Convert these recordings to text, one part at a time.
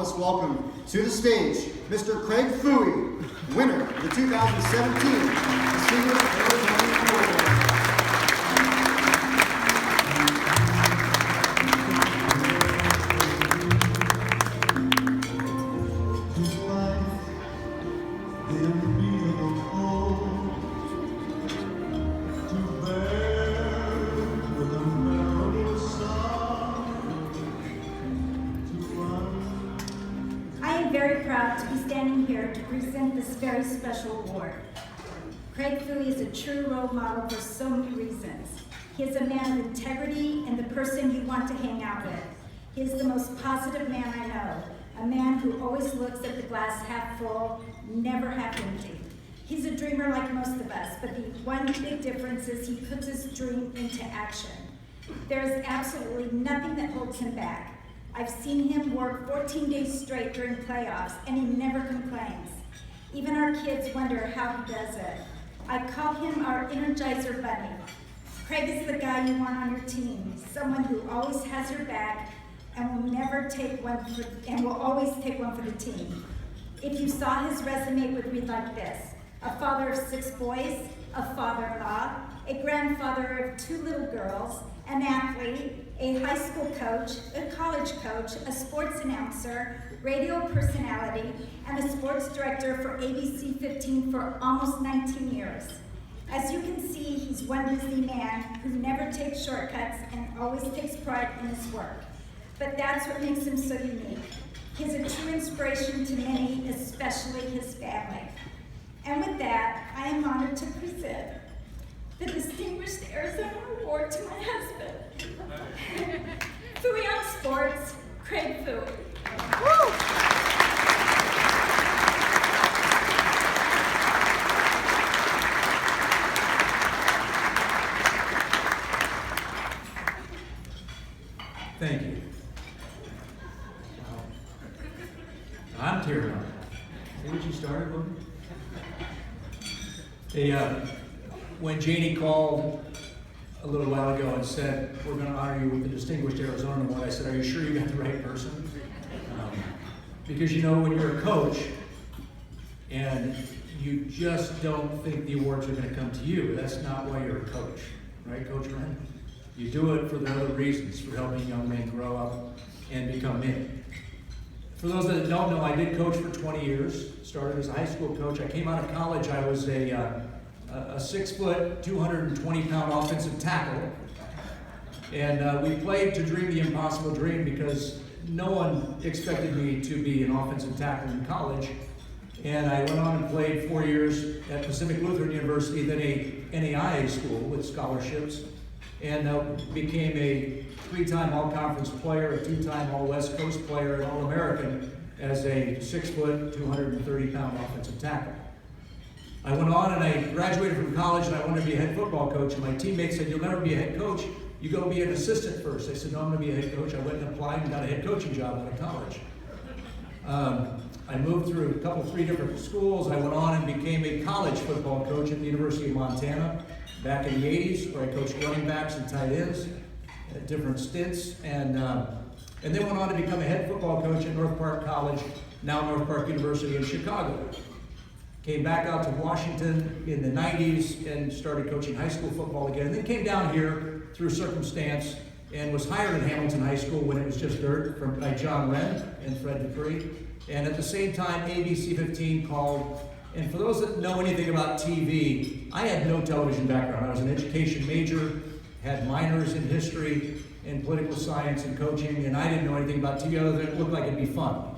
let's welcome to the stage Mr. Craig Fouhy, winner of the 2017 Distinguished Arizona Award. Very proud to be standing here to present this very special award. Craig Fouhy is a true role model for so many reasons. He is a man of integrity and the person you want to hang out with. He is the most positive man I know, a man who always looks at the glass half full, never half empty. He's a dreamer like most of us, but the one big difference is he puts his dream into action. There is absolutely nothing that holds him back. I've seen him work 14 days straight during playoffs, and he never complains. Even our kids wonder how he does it. I call him our Energizer Bunny. Craig is the guy you want on your team, someone who always has your back and will always take one for the team. If you saw his resume, it would read like this: a father of 6 boys, a father-in-law, a grandfather of 2 little girls, an athlete, a high school coach, a college coach, a sports announcer, radio personality, and a sports director for ABC 15 for almost 19 years. As you can see, he's one busy man who never takes shortcuts and always takes pride in his work. But that's what makes him so unique. He's a true inspiration to many, especially his family. And with that, I am honored to present the Distinguished Arizona Award to my husband. Fouhy on Sports, Craig Fouhy. Woo! Thank you. I'm tearing up. See what you started with? When Janie called a little while ago and said, we're going to honor you with the Distinguished Arizona Award, I said, are you sure you got the right person? Because you know, when you're a coach and you just don't think the awards are going to come to you, that's not why you're a coach, right, Coach Ryan? You do it for the other reasons, for helping young men grow up and become men. For those that don't know, I did coach for 20 years, started as a high school coach. I came out of college, I was a 6-foot, 220-pound offensive tackle. And we played to dream the impossible dream because no one expected me to be an offensive tackle in college. And I went on and played 4 years at Pacific Lutheran University, then a NAIA school with scholarships, and became a 3-time All-Conference player, a 2-time All-West Coast player, and All-American as a 6-foot, 230-pound offensive tackle. I went on and I graduated from college and I wanted to be a head football coach, and my teammates said, you'll never be a head coach, you go be an assistant first. I said, no, I'm going to be a head coach. I went and applied and got a head coaching job out of college. I moved through a 3 different schools. I went on and became a college football coach at the University of Montana back in the 80s, where I coached running backs and tight ends at different stints, and then went on to become a head football coach at North Park College, now North Park University in Chicago. Came back out to Washington in the 90s and started coaching high school football again, and then came down here through circumstance and was hired at Hamilton High School when it was just dirt by John Wren and Fred Dupree. And at the same time, ABC 15 called. And for those that know anything about TV, I had no television background. I was an education major, had minors in history and political science and coaching, and I didn't know anything about TV other than it looked like it'd be fun.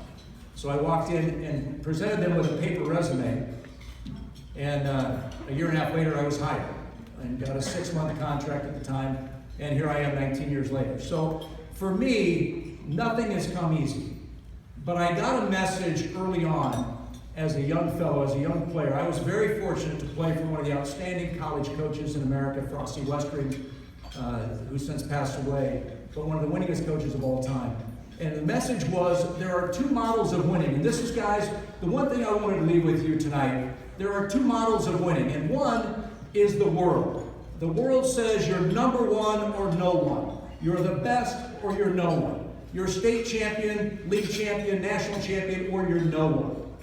So I walked in and presented them with a paper resume, and a year and a half later I was hired and got a 6-month contract at the time, and here I am 19 years later. So for me, nothing has come easy. But I got a message early on as a young fellow, as a young player. I was very fortunate to play for one of the outstanding college coaches in America, Frosty Westring, who since passed away, but one of the winningest coaches of all time. And the message was, there are 2 models of winning. And this is, guys, the one thing I wanted to leave with you tonight. There are 2 models of winning, and one is the world. The world says you're number one or no one. You're the best or you're no one. You're a state champion, league champion, national champion, or you're no one.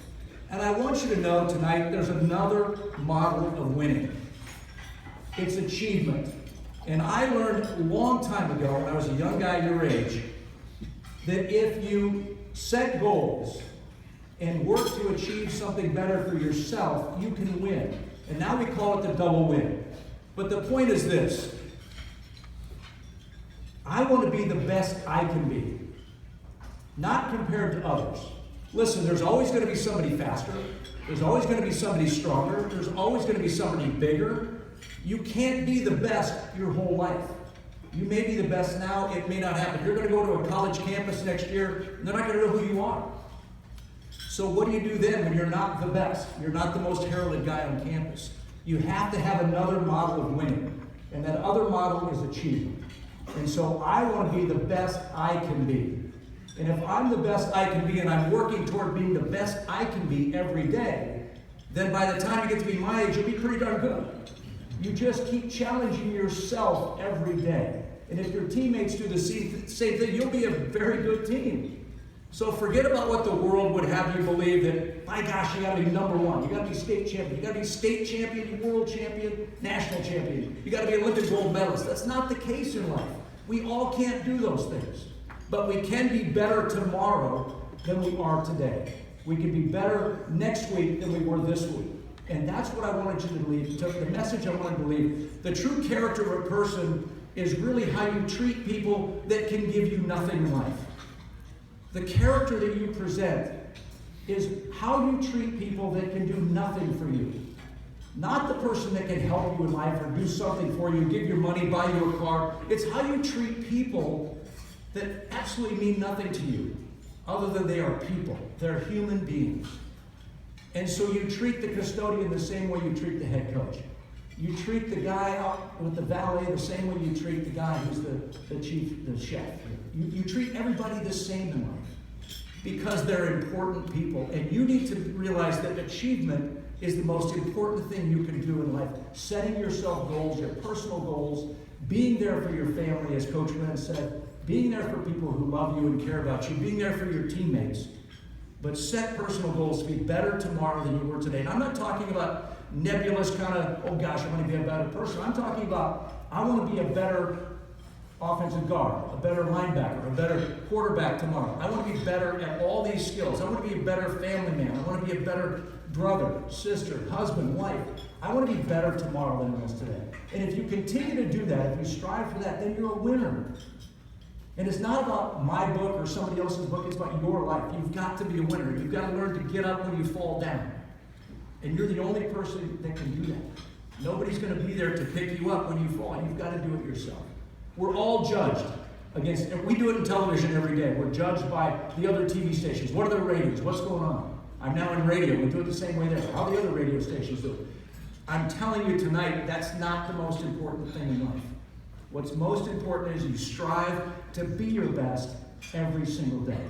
And I want you to know tonight there's another model of winning. It's achievement. And I learned a long time ago, when I was a young guy your age, that if you set goals and work to achieve something better for yourself, you can win. And now we call it the double win. But the point is this. I want to be the best I can be, not compared to others. Listen, there's always going to be somebody faster. There's always going to be somebody stronger. There's always going to be somebody bigger. You can't be the best your whole life. You may be the best now. It may not happen. You're going to go to a college campus next year, and they're not going to know who you are. So what do you do then when you're not the best? You're not the most heralded guy on campus. You have to have another model of winning, and that other model is achievement. And so I want to be the best I can be. And if I'm the best I can be and I'm working toward being the best I can be every day, then by the time you get to be my age, you'll be pretty darn good. You just keep challenging yourself every day. And if your teammates do the same thing, you'll be a very good team. So forget about what the world would have you believe that, my gosh, you got to be number one. You got to be state champion. You got to be state champion, world champion, national champion. You got to be Olympic gold medalist. That's not the case in life. We all can't do those things. But we can be better tomorrow than we are today. We can be better next week than we were this week. And that's what I wanted you to believe. The message I wanted to believe. The true character of a person is really how you treat people that can give you nothing in life. The character that you present is how you treat people that can do nothing for you. Not the person that can help you in life or do something for you, give you money, buy you a car. It's how you treat people that absolutely mean nothing to you, other than they are people. They're human beings. And so you treat the custodian the same way you treat the head coach. You treat the guy out with the valet the same way you treat the guy who's the chef. You treat everybody the same in life because they're important people. And you need to realize that achievement is the most important thing you can do in life. Setting yourself goals, your personal goals, being there for your family, as Coach Ren said, being there for people who love you and care about you, being there for your teammates. But set personal goals to be better tomorrow than you were today. And I'm not talking about nebulous kind of, oh gosh, I want to be a better person. I'm talking about, I want to be a better offensive guard, a better linebacker, a better quarterback tomorrow. I want to be better at all these skills. I want to be a better family man. I want to be a better brother, sister, husband, wife. I want to be better tomorrow than I was today. And if you continue to do that, if you strive for that, then you're a winner. And it's not about my book or somebody else's book, it's about your life. You've got to be a winner. You've got to learn to get up when you fall down. And you're the only person that can do that. Nobody's going to be there to pick you up when you fall. You've got to do it yourself. We're all judged against, and we do it in television every day. We're judged by the other TV stations. What are their ratings? What's going on? I'm now in radio. We do it the same way there. How the other radio stations do it. I'm telling you tonight, that's not the most important thing in life. What's most important is you strive to be your best every single day.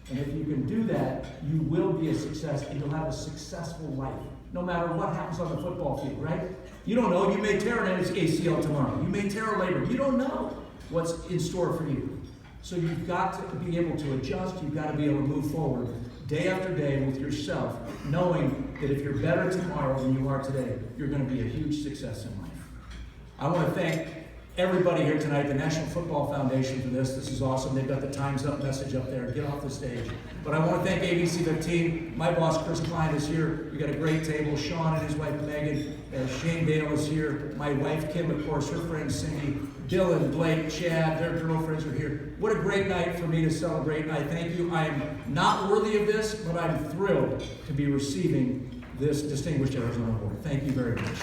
And if you can do that, you will be a success and you'll have a successful life. No matter what happens on the football field, right? You don't know. You may tear an ACL tomorrow. You may tear a labrum. You don't know what's in store for you. So you've got to be able to adjust. You've got to be able to move forward day after day with yourself, knowing that if you're better tomorrow than you are today, you're going to be a huge success in life. I want to thank everybody here tonight, the National Football Foundation, for this. This is awesome. They've got the Time's Up message up there. Get off the stage. But I want to thank ABC 15. My boss, Chris Klein, is here. We got a great table. Sean and his wife, Megan. Shane Dale is here. My wife, Kim, of course, her friend, Cindy. Dylan, Blake, Chad, their girlfriends are here. What a great night for me to celebrate. And I thank you. I am not worthy of this, but I'm thrilled to be receiving this Distinguished Arizona Award. Thank you very much.